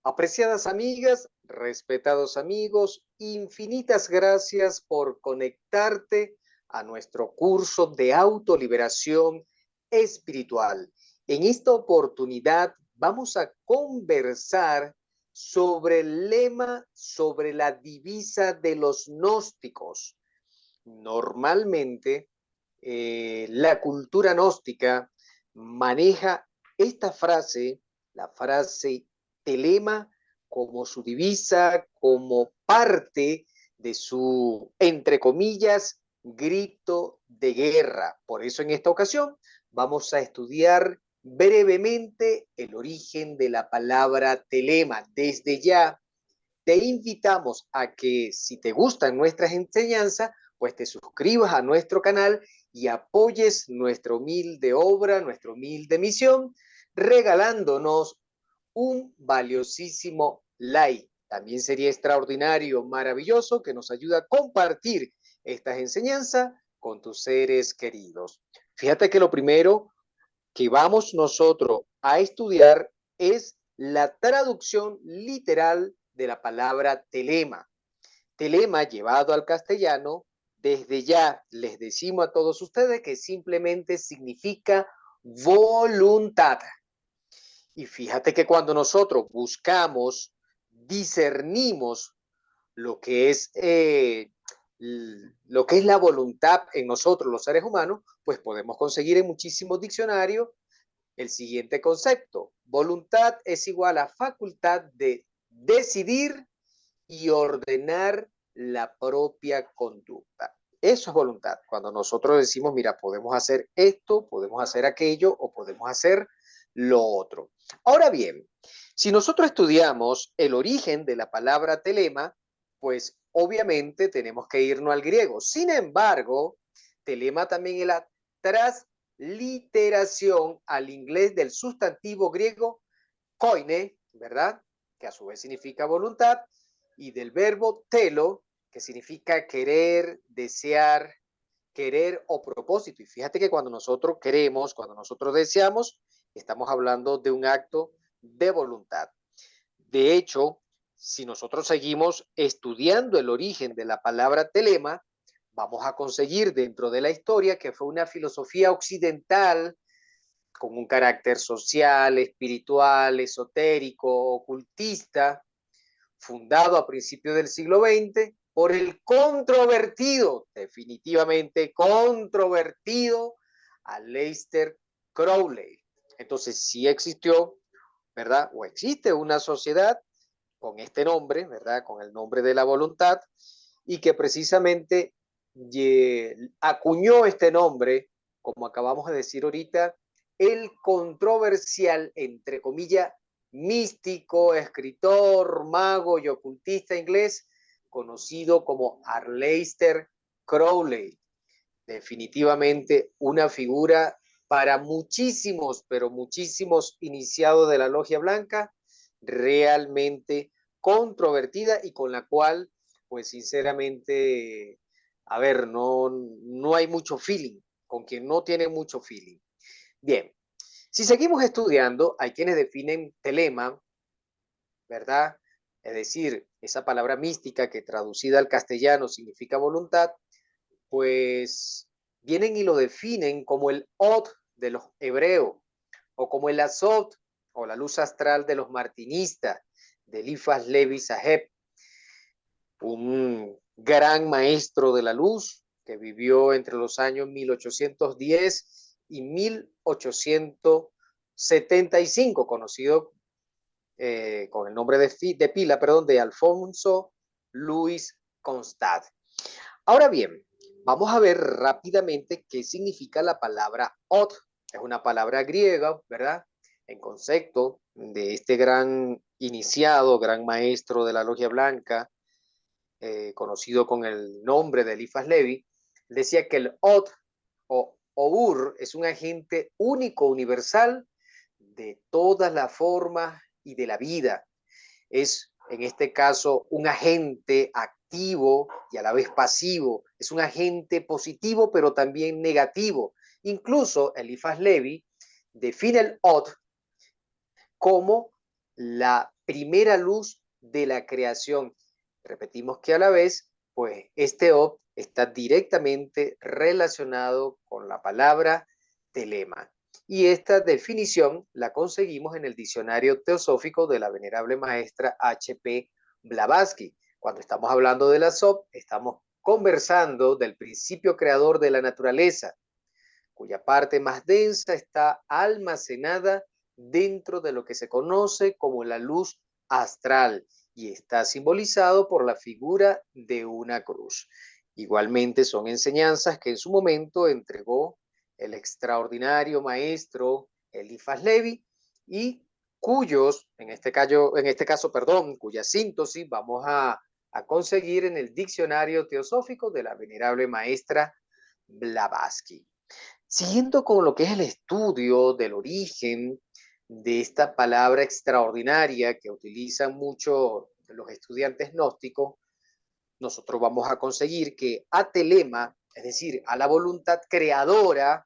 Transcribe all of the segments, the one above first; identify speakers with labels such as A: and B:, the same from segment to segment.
A: Apreciadas amigas, respetados amigos, infinitas gracias por conectarte a nuestro curso de autoliberación espiritual. En esta oportunidad vamos a conversar sobre el lema, sobre la divisa de los gnósticos. Normalmente, la cultura gnóstica maneja esta frase, la frase telema, como su divisa, como parte de su, entre comillas, grito de guerra. Por eso en esta ocasión vamos a estudiar brevemente el origen de la palabra telema. Desde ya te invitamos a que si te gustan nuestras enseñanzas, pues te suscribas a nuestro canal y apoyes nuestra humilde obra, nuestra humilde misión, regalándonos un valiosísimo like. También sería extraordinario, maravilloso, que nos ayude a compartir estas enseñanzas con tus seres queridos. Fíjate que lo primero que vamos nosotros a estudiar es la traducción literal de la palabra telema. Telema llevado al castellano, desde ya les decimos a todos ustedes que simplemente significa voluntad. Y fíjate que cuando nosotros buscamos, discernimos lo que es la voluntad en nosotros, los seres humanos, pues podemos conseguir en muchísimos diccionarios el siguiente concepto. Voluntad es igual a facultad de decidir y ordenar la propia conducta. Eso es voluntad. Cuando nosotros decimos, mira, podemos hacer esto, podemos hacer aquello o podemos hacer lo otro. Ahora bien, si nosotros estudiamos el origen de la palabra telema, pues obviamente tenemos que irnos al griego. Sin embargo, telema también es la transliteración al inglés del sustantivo griego koine, ¿verdad? Que a su vez significa voluntad, y del verbo telo, que significa querer, desear, querer o propósito. Y fíjate que cuando nosotros queremos, cuando nosotros deseamos, estamos hablando de un acto de voluntad. De hecho, si nosotros seguimos estudiando el origen de la palabra telema, vamos a conseguir dentro de la historia que fue una filosofía occidental con un carácter social, espiritual, esotérico, ocultista, fundado a principios del siglo XX por el controvertido, definitivamente controvertido, Aleister Crowley. Entonces sí existió, ¿verdad? O existe una sociedad con este nombre, ¿verdad? Con el nombre de la voluntad, y que precisamente acuñó este nombre, como acabamos de decir ahorita, el controversial, entre comillas, místico, escritor, mago y ocultista inglés, conocido como Aleister Crowley. Definitivamente una figura para muchísimos, pero muchísimos iniciados de la Logia Blanca, realmente controvertida y con la cual, pues sinceramente, a ver, no hay mucho feeling, con quien no tiene mucho feeling. Bien, si seguimos estudiando, hay quienes definen telema, ¿verdad? Es decir, esa palabra mística que traducida al castellano significa voluntad, pues vienen y lo definen como el Od de los hebreos, o como el Azot, o la luz astral de los martinistas, de Eliphas Levi Saheb, un gran maestro de la luz que vivió entre los años 1810 y 1875, conocido con el nombre de pila, perdón, de Alfonso Luis Constant. Ahora bien, vamos a ver rápidamente qué significa la palabra Od. Es una palabra griega, ¿verdad? En concepto de este gran iniciado, gran maestro de la Logia Blanca, conocido con el nombre de Eliphas Levi, decía que el Od o Or es un agente único, universal, de todas las formas y de la vida. Es, en este caso, un agente activo y a la vez pasivo. Es un agente positivo, pero también negativo. Incluso Eliphas Levi define el Od como la primera luz de la creación. Repetimos que a la vez, pues este Ob está directamente relacionado con la palabra telema. Y esta definición la conseguimos en el diccionario teosófico de la venerable maestra H.P. Blavatsky. Cuando estamos hablando de la Sob, estamos conversando del principio creador de la naturaleza, cuya parte más densa está almacenada dentro de lo que se conoce como la luz astral y está simbolizado por la figura de una cruz. Igualmente son enseñanzas que en su momento entregó el extraordinario maestro Eliphas Levi y cuyos, en este caso, cuya síntesis vamos a conseguir en el diccionario teosófico de la venerable maestra Blavatsky. Siguiendo con lo que es el estudio del origen de esta palabra extraordinaria que utilizan mucho los estudiantes gnósticos, nosotros vamos a conseguir que a telema, es decir, a la voluntad creadora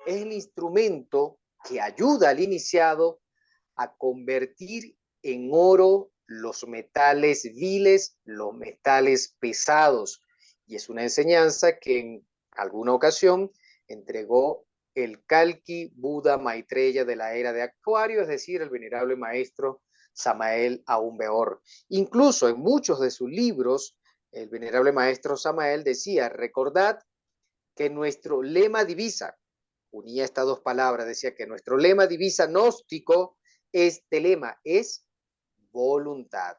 A: es el instrumento que ayuda al iniciado a convertir en oro los metales viles, los metales pesados. Y es una enseñanza que en alguna ocasión entregó el Kalki Buda Maitreya de la era de Acuario, es decir, el venerable maestro Samael Aumbeor. Incluso en muchos de sus libros, el venerable maestro Samael decía, recordad que nuestro lema divisa, unía estas dos palabras, decía que nuestro lema divisa gnóstico, este lema es voluntad.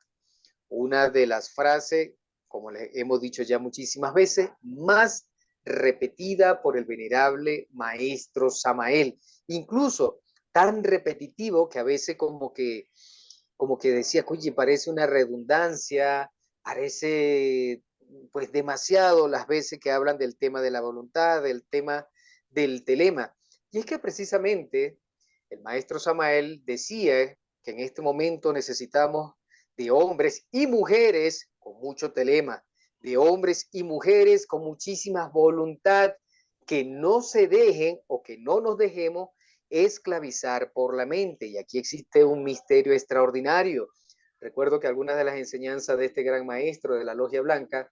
A: Una de las frases, como les hemos dicho ya muchísimas veces, más repetida por el venerable maestro Samael. Incluso tan repetitivo que a veces como que decía, oye, parece una redundancia, parece pues demasiado las veces que hablan del tema de la voluntad, del tema del telema. Y es que precisamente el maestro Samael decía que en este momento necesitamos de hombres y mujeres con mucho telema, de hombres y mujeres con muchísima voluntad, que no se dejen o que no nos dejemos esclavizar por la mente. Y aquí existe un misterio extraordinario. Recuerdo que algunas de las enseñanzas de este gran maestro de la Logia Blanca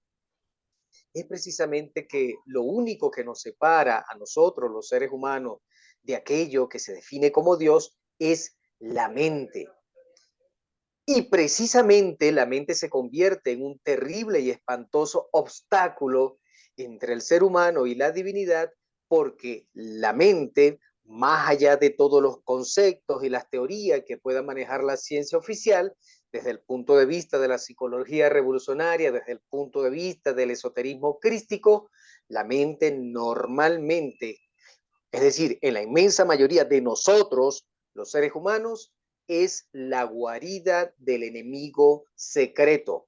A: es precisamente que lo único que nos separa a nosotros, los seres humanos, de aquello que se define como Dios es la mente. Y precisamente la mente se convierte en un terrible y espantoso obstáculo entre el ser humano y la divinidad, porque la mente, más allá de todos los conceptos y las teorías que pueda manejar la ciencia oficial, desde el punto de vista de la psicología revolucionaria, desde el punto de vista del esoterismo crístico, la mente normalmente, es decir, en la inmensa mayoría de nosotros, los seres humanos, es la guarida del enemigo secreto,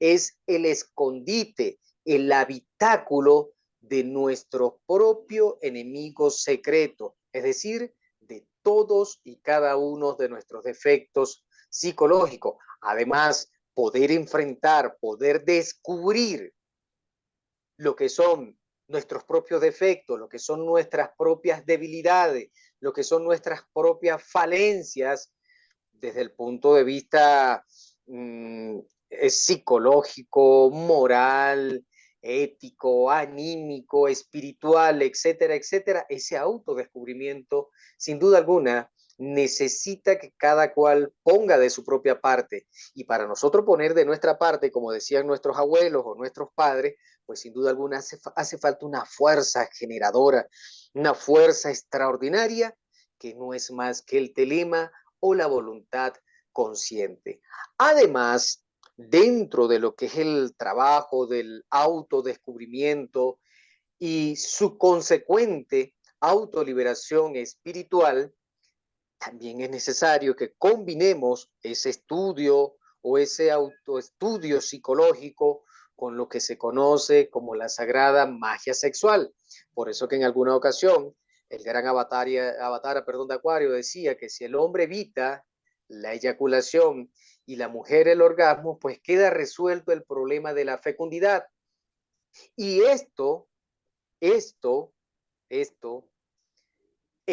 A: es el escondite, el habitáculo de nuestro propio enemigo secreto, es decir, de todos y cada uno de nuestros defectos psicológicos. Además, poder enfrentar, poder descubrir lo que son nuestros propios defectos, lo que son nuestras propias debilidades, lo que son nuestras propias falencias desde el punto de vista psicológico, moral, ético, anímico, espiritual, etcétera, etcétera. Ese autodescubrimiento, sin duda alguna, necesita que cada cual ponga de su propia parte. Y para nosotros poner de nuestra parte, como decían nuestros abuelos o nuestros padres, pues sin duda alguna hace falta una fuerza generadora, una fuerza extraordinaria que no es más que el telema o la voluntad consciente. Además, dentro de lo que es el trabajo del autodescubrimiento y su consecuente autoliberación espiritual, también es necesario que combinemos ese estudio o ese autoestudio psicológico con lo que se conoce como la sagrada magia sexual. Por eso que en alguna ocasión el gran de Acuario decía que si el hombre evita la eyaculación y la mujer el orgasmo, pues queda resuelto el problema de la fecundidad. Y esto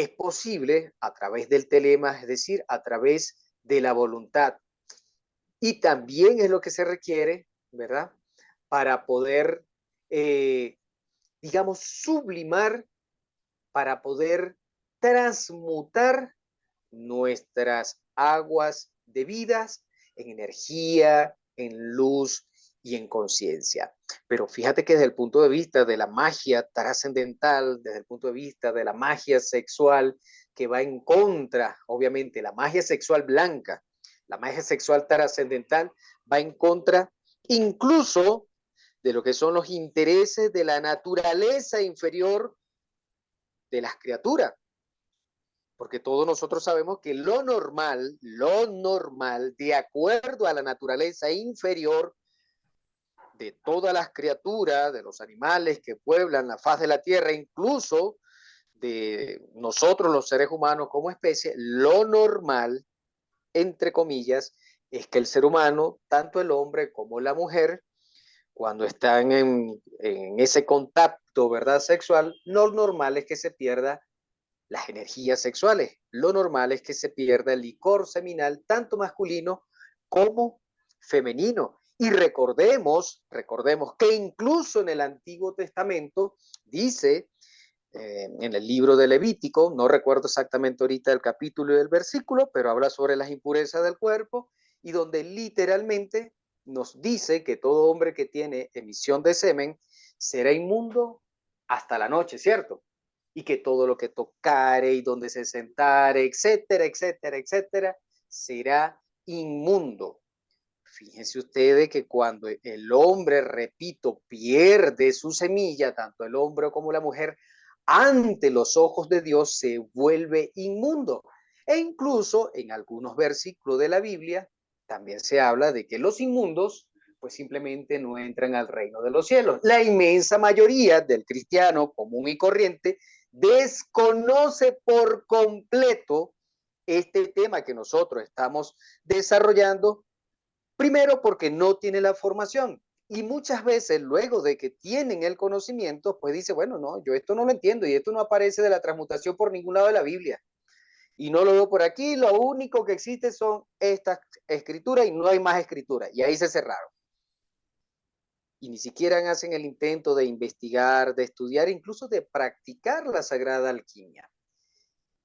A: es posible a través del telema, es decir, a través de la voluntad. Y también es lo que se requiere, ¿verdad? Para poder, digamos, sublimar, para poder transmutar nuestras aguas de vidas en energía, en luz y en conciencia. Pero fíjate que desde el punto de vista de la magia trascendental, desde el punto de vista de la magia sexual, que va en contra, obviamente, la magia sexual blanca, la magia sexual trascendental va en contra incluso de lo que son los intereses de la naturaleza inferior de las criaturas. Porque todos nosotros sabemos que lo normal, de acuerdo a la naturaleza inferior de todas las criaturas, de los animales que pueblan la faz de la tierra, incluso de nosotros los seres humanos como especie, lo normal, entre comillas, es que el ser humano, tanto el hombre como la mujer, cuando están en ese contacto, ¿verdad?, sexual, lo normal es que se pierda las energías sexuales. Lo normal es que se pierda el licor seminal, tanto masculino como femenino. Y recordemos que incluso en el Antiguo Testamento dice, en el libro de Levítico, no recuerdo exactamente ahorita el capítulo y el versículo, pero habla sobre las impurezas del cuerpo y donde literalmente nos dice que todo hombre que tiene emisión de semen será inmundo hasta la noche, ¿cierto? Y que todo lo que tocare y donde se sentare, etcétera, etcétera, etcétera, será inmundo. Fíjense ustedes que cuando el hombre, repito, pierde su semilla, tanto el hombre como la mujer, ante los ojos de Dios se vuelve inmundo. E incluso en algunos versículos de la Biblia también se habla de que los inmundos pues simplemente no entran al reino de los cielos. La inmensa mayoría del cristiano común y corriente desconoce por completo este tema que nosotros estamos desarrollando. Primero, porque no tiene la formación. Y muchas veces, luego de que tienen el conocimiento, pues dice, bueno, no, yo esto no lo entiendo y esto no aparece de la transmutación por ningún lado de la Biblia. Y no lo veo por aquí, lo único que existe son estas escrituras y no hay más escrituras. Y ahí se cerraron. Y ni siquiera hacen el intento de investigar, de estudiar, incluso de practicar la sagrada alquimia.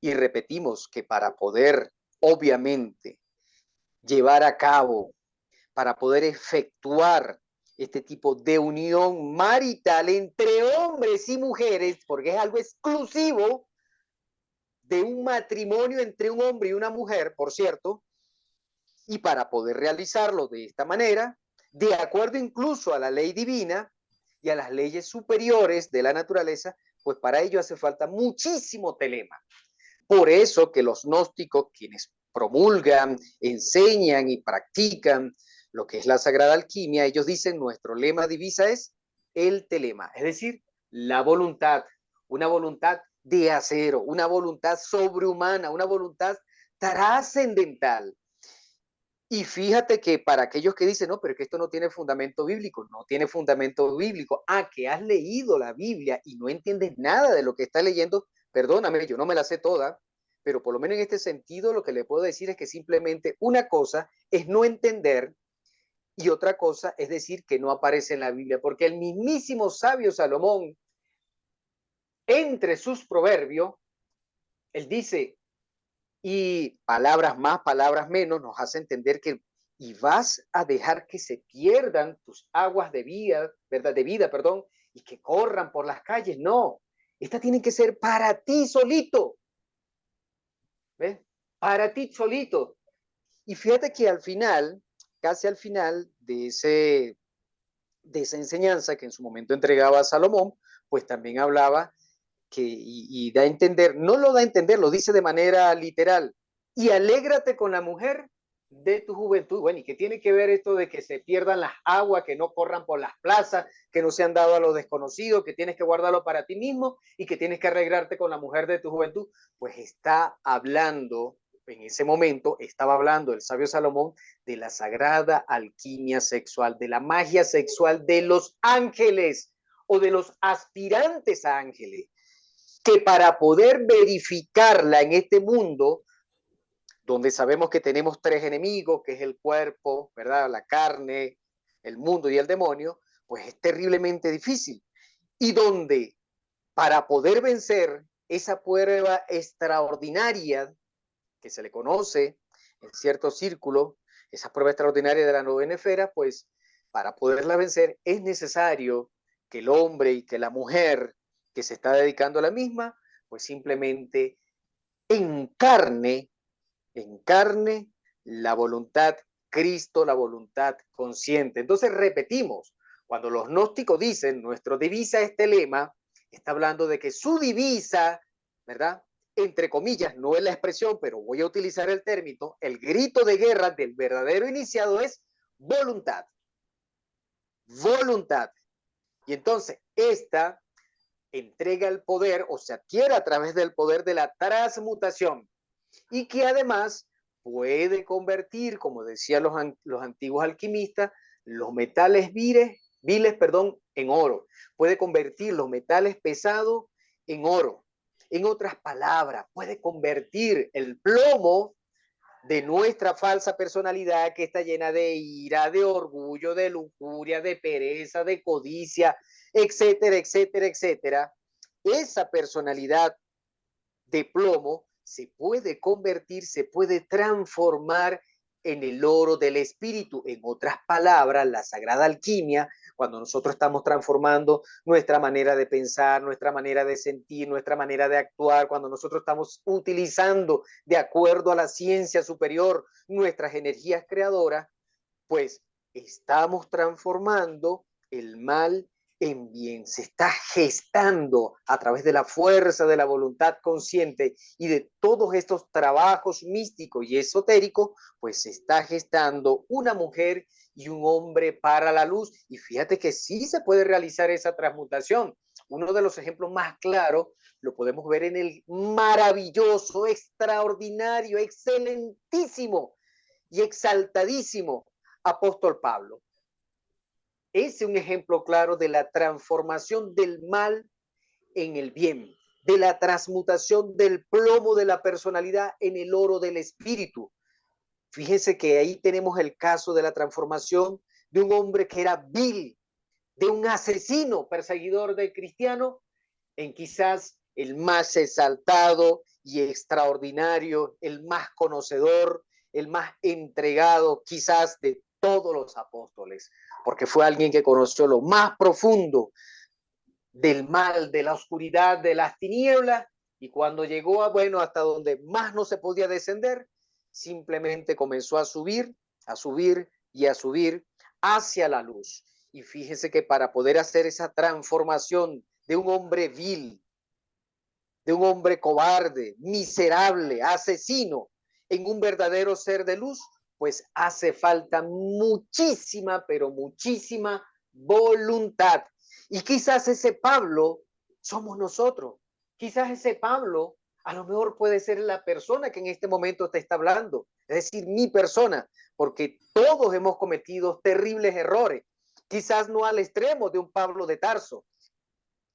A: Y repetimos que para poder, obviamente, llevar a cabo, para poder efectuar este tipo de unión marital entre hombres y mujeres, porque es algo exclusivo de un matrimonio entre un hombre y una mujer, por cierto, y para poder realizarlo de esta manera, de acuerdo incluso a la ley divina y a las leyes superiores de la naturaleza, pues para ello hace falta muchísimo telema. Por eso que los gnósticos, quienes promulgan, enseñan y practican lo que es la sagrada alquimia, ellos dicen nuestro lema divisa es el telema, es decir, la voluntad, una voluntad de acero, una voluntad sobrehumana, una voluntad trascendental. Y fíjate que para aquellos que dicen, no, pero es que esto no tiene fundamento bíblico, no tiene fundamento bíblico. Ah, que has leído la Biblia y no entiendes nada de lo que estás leyendo, perdóname, yo no me la sé toda, pero por lo menos en este sentido lo que le puedo decir es que simplemente una cosa es no entender y otra cosa es decir que no aparece en la Biblia, porque el mismísimo sabio Salomón, entre sus proverbios, él dice, y palabras más, palabras menos, nos hace entender que y vas a dejar que se pierdan tus aguas de vida, ¿verdad? De vida, perdón, y que corran por las calles. No, esta tiene que ser para ti solito, ¿ves? Para ti solito. Y fíjate que al final, casi al final de esa enseñanza que en su momento entregaba a Salomón, pues también hablaba que, y da a entender, no lo da a entender, lo dice de manera literal, y alégrate con la mujer de tu juventud. Bueno, ¿y qué tiene que ver esto de que se pierdan las aguas, que no corran por las plazas, que no se han dado a los desconocidos, que tienes que guardarlo para ti mismo y que tienes que arreglarte con la mujer de tu juventud? Pues está hablando, en ese momento, estaba hablando el sabio Salomón de la sagrada alquimia sexual, de la magia sexual de los ángeles o de los aspirantes a ángeles. que para poder verificarla en este mundo, donde sabemos que tenemos tres enemigos, que es el cuerpo, ¿verdad? La carne, el mundo y el demonio, pues es terriblemente difícil. Y donde para poder vencer esa prueba extraordinaria que se le conoce en cierto círculo, esa prueba extraordinaria de la novena esfera, pues para poderla vencer es necesario que el hombre y que la mujer que se está dedicando a la misma, pues simplemente encarne encarne la voluntad Cristo, la voluntad consciente. Entonces repetimos, cuando los gnósticos dicen nuestro divisa es telema, está hablando de que su divisa, ¿verdad? Entre comillas, no es la expresión, pero voy a utilizar el término, el grito de guerra del verdadero iniciado es voluntad. Voluntad. Y entonces esta entrega el poder o se adquiere a través del poder de la transmutación y que además puede convertir, como decían los antiguos alquimistas, los metales viles en oro. Puede convertir los metales pesados en oro. En otras palabras, puede convertir el plomo de nuestra falsa personalidad que está llena de ira, de orgullo, de lujuria, de pereza, de codicia, etcétera, etcétera, etcétera. Esa personalidad de plomo se puede convertir, se puede transformar en el oro del espíritu. En otras palabras, la sagrada alquimia, cuando nosotros estamos transformando nuestra manera de pensar, nuestra manera de sentir, nuestra manera de actuar, cuando nosotros estamos utilizando de acuerdo a la ciencia superior nuestras energías creadoras, pues estamos transformando el mal en bien. Se está gestando a través de la fuerza de la voluntad consciente y de todos estos trabajos místicos y esotéricos, pues se está gestando una mujer y un hombre para la luz. Y fíjate que sí se puede realizar esa transmutación. Uno de los ejemplos más claros lo podemos ver en el maravilloso, extraordinario, excelentísimo y exaltadísimo apóstol Pablo. Ese es un ejemplo claro de la transformación del mal en el bien, de la transmutación del plomo de la personalidad en el oro del espíritu. Fíjense que ahí tenemos el caso de la transformación de un hombre que era vil, de un asesino perseguidor de cristianos, en quizás el más exaltado y extraordinario, el más conocedor, el más entregado quizás de todos los apóstoles, porque fue alguien que conoció lo más profundo del mal, de la oscuridad, de las tinieblas, y cuando llegó a, bueno, hasta donde más no se podía descender, simplemente comenzó a subir y a subir hacia la luz. Y fíjense que para poder hacer esa transformación de un hombre vil, de un hombre cobarde, miserable, asesino, en un verdadero ser de luz, pues hace falta muchísima, pero muchísima voluntad. Y quizás ese Pablo somos nosotros. Quizás ese Pablo a lo mejor puede ser la persona que en este momento te está hablando, es decir, mi persona, porque todos hemos cometido terribles errores, quizás no al extremo de un Pablo de Tarso,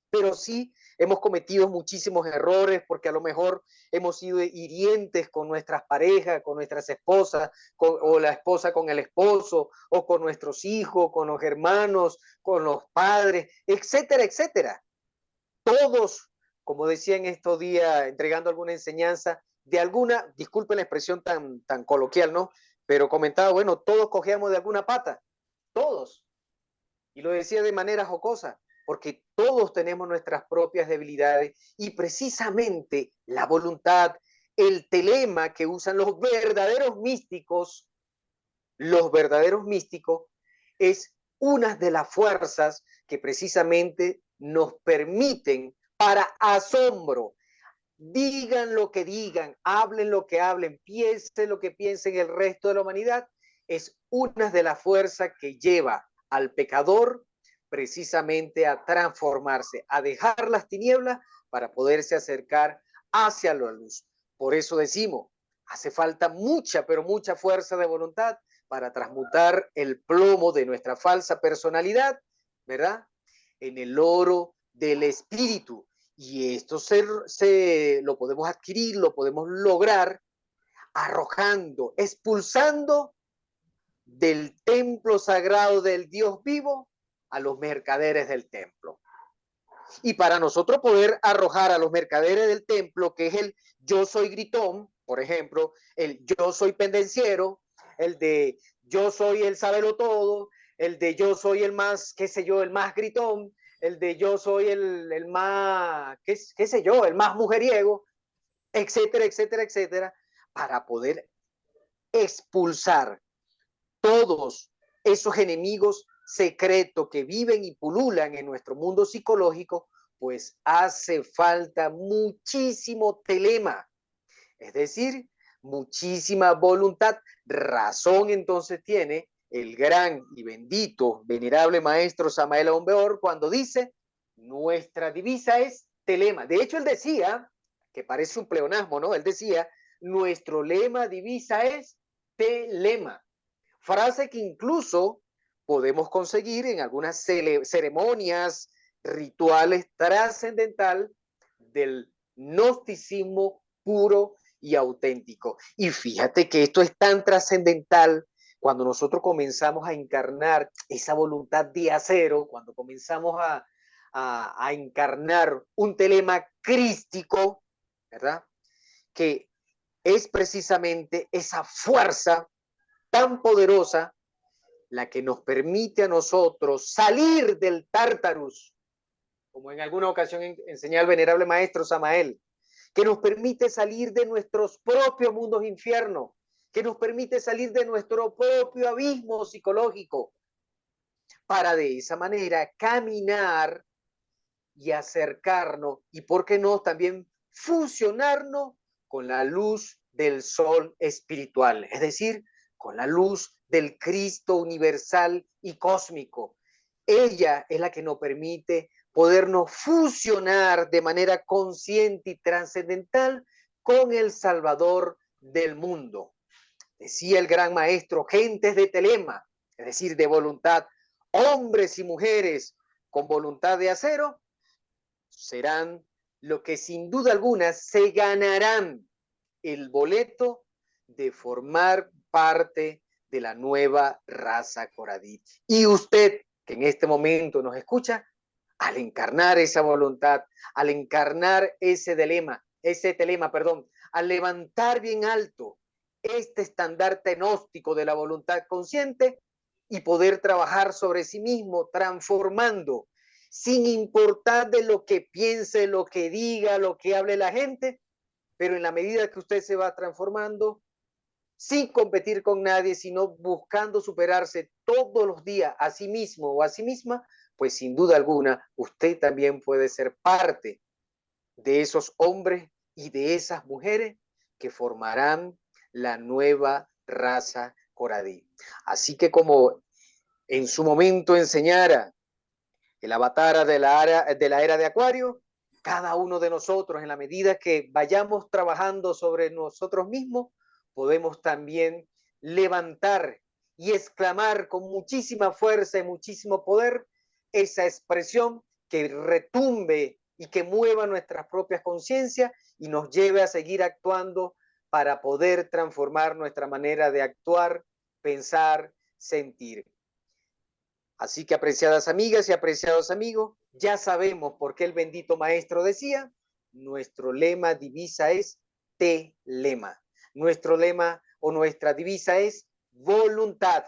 A: pero sí hemos cometido muchísimos errores porque a lo mejor hemos sido hirientes con nuestras parejas, con nuestras esposas, o la esposa con el esposo, o con nuestros hijos, con los hermanos, con los padres, etcétera, etcétera. Todos, como decía en estos días, entregando alguna enseñanza, de alguna, disculpen la expresión tan coloquial, ¿no? Pero comentaba, bueno, todos cogíamos de alguna pata, todos. Y lo decía de manera jocosa, porque todos tenemos nuestras propias debilidades y precisamente la voluntad, el telema que usan los verdaderos místicos, es una de las fuerzas que precisamente nos permiten para asombro. Digan lo que digan, hablen lo que hablen, piensen lo que piensen el resto de la humanidad, es una de las fuerzas que lleva al pecador precisamente a transformarse, a dejar las tinieblas para poderse acercar hacia la luz. Por eso decimos, hace falta mucha, pero mucha fuerza de voluntad para transmutar el plomo de nuestra falsa personalidad, ¿verdad? En el oro del espíritu. Y esto lo podemos adquirir, lo podemos lograr arrojando, expulsando del templo sagrado del Dios vivo a los mercaderes del templo. Y para nosotros poder arrojar a los mercaderes del templo, que es el yo soy gritón, por ejemplo, el yo soy pendenciero, el de yo soy el sábelo todo, el de yo soy el más, qué sé yo, el más gritón, el de yo soy el más, qué sé yo, el más mujeriego, etcétera, etcétera, etcétera, para poder expulsar todos esos enemigos secretos que viven y pululan en nuestro mundo psicológico, pues hace falta muchísimo telema, es decir, muchísima voluntad. Razón entonces tiene el gran y bendito, venerable maestro Samael Aun Weor cuando dice, nuestra divisa es telema. De hecho, él decía, que parece un pleonasmo, ¿no? Él decía, nuestro lema divisa es telema. Frase que incluso podemos conseguir en algunas ceremonias, rituales trascendental del gnosticismo puro y auténtico. Y fíjate que esto es tan trascendental cuando nosotros comenzamos a encarnar esa voluntad de acero, cuando comenzamos a encarnar un telema crístico, ¿verdad? Que es precisamente esa fuerza tan poderosa la que nos permite a nosotros salir del tártarus, como en alguna ocasión enseñó el venerable maestro Samael, que nos permite salir de nuestros propios mundos infiernos, que nos permite salir de nuestro propio abismo psicológico, para de esa manera caminar y acercarnos, y por qué no también fusionarnos con la luz del sol espiritual, es decir, con la luz del Cristo universal y cósmico. Ella es la que nos permite podernos fusionar de manera consciente y trascendental con el Salvador del mundo. Decía el gran maestro, gentes de telema, es decir, de voluntad, hombres y mujeres con voluntad de acero, serán lo que sin duda alguna se ganarán el boleto de formar parte de la nueva raza coradí. Y usted, que en este momento nos escucha, al encarnar esa voluntad, al encarnar ese telema, al levantar bien alto este estandarte gnóstico de la voluntad consciente y poder trabajar sobre sí mismo, transformando, sin importar de lo que piense, lo que diga, lo que hable la gente, pero en la medida que usted se va transformando, sin competir con nadie, sino buscando superarse todos los días a sí mismo o a sí misma, pues sin duda alguna usted también puede ser parte de esos hombres y de esas mujeres que formarán la nueva raza coradí. Así que como en su momento enseñara el avatar de la era de Acuario, cada uno de nosotros, en la medida que vayamos trabajando sobre nosotros mismos, podemos también levantar y exclamar con muchísima fuerza y muchísimo poder esa expresión que retumbe y que mueva nuestras propias conciencias y nos lleve a seguir actuando para poder transformar nuestra manera de actuar, pensar, sentir. Así que, apreciadas amigas y apreciados amigos, ya sabemos por qué el bendito maestro decía, nuestro lema, divisa es telema. Nuestro lema o nuestra divisa es voluntad.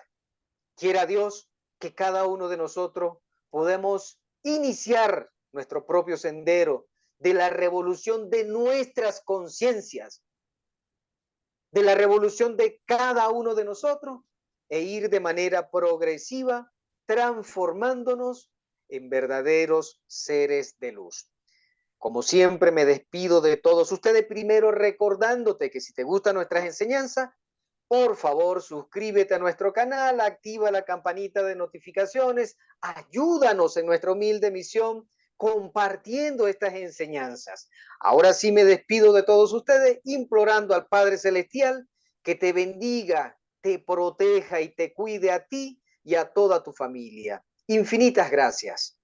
A: Quiera Dios que cada uno de nosotros podamos iniciar nuestro propio sendero de la revolución de nuestras conciencias, de la revolución de cada uno de nosotros e ir de manera progresiva transformándonos en verdaderos seres de luz. Como siempre, me despido de todos ustedes, primero recordándote que si te gustan nuestras enseñanzas, por favor, suscríbete a nuestro canal, activa la campanita de notificaciones, ayúdanos en nuestra humilde misión compartiendo estas enseñanzas. Ahora sí me despido de todos ustedes, implorando al Padre Celestial que te bendiga, te proteja y te cuide a ti y a toda tu familia. Infinitas gracias.